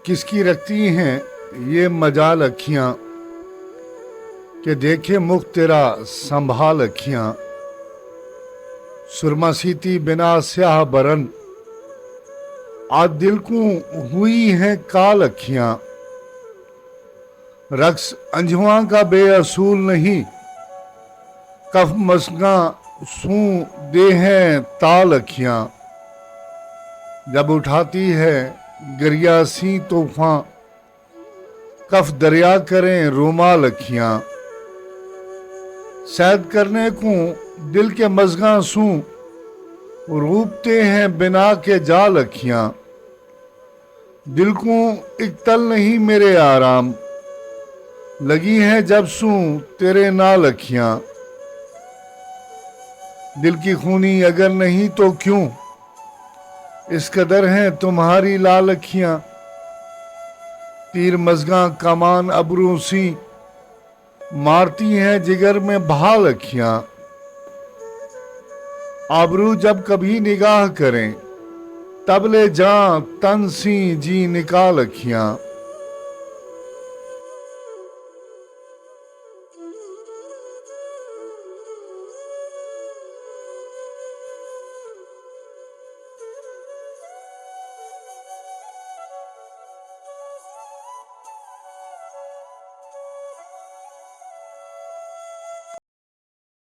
किसकी रखती हैं ये मजाल अखियां कि देखे मुख तेरा संभाल अखियां। सुरमा सीती बिना स्याह बरन आज दिल को हुई हैं काल अखियां। रक्स अंजुआ का बेअसूल नहीं कफ मसगा सू दे हैं ताल अखियां। जब उठाती है गरियासी तूफान कफ दरिया करें रुमाल अखियां। सैद करने को दिल के मजगा सू रूपते हैं बिना के जाल अखियां। दिल को एक तल नहीं मेरे आराम लगी है जब सू तेरे नाल अखियां। दिल की खूनी अगर नहीं तो क्यों इस कदर हैं तुम्हारी लाल अखियां। तीर मजगा कमान अबरू सी मारती हैं जिगर में भाल अखियां। आबरू जब कभी निगाह करें तब ले जा तन सी जी निकाल अखियां।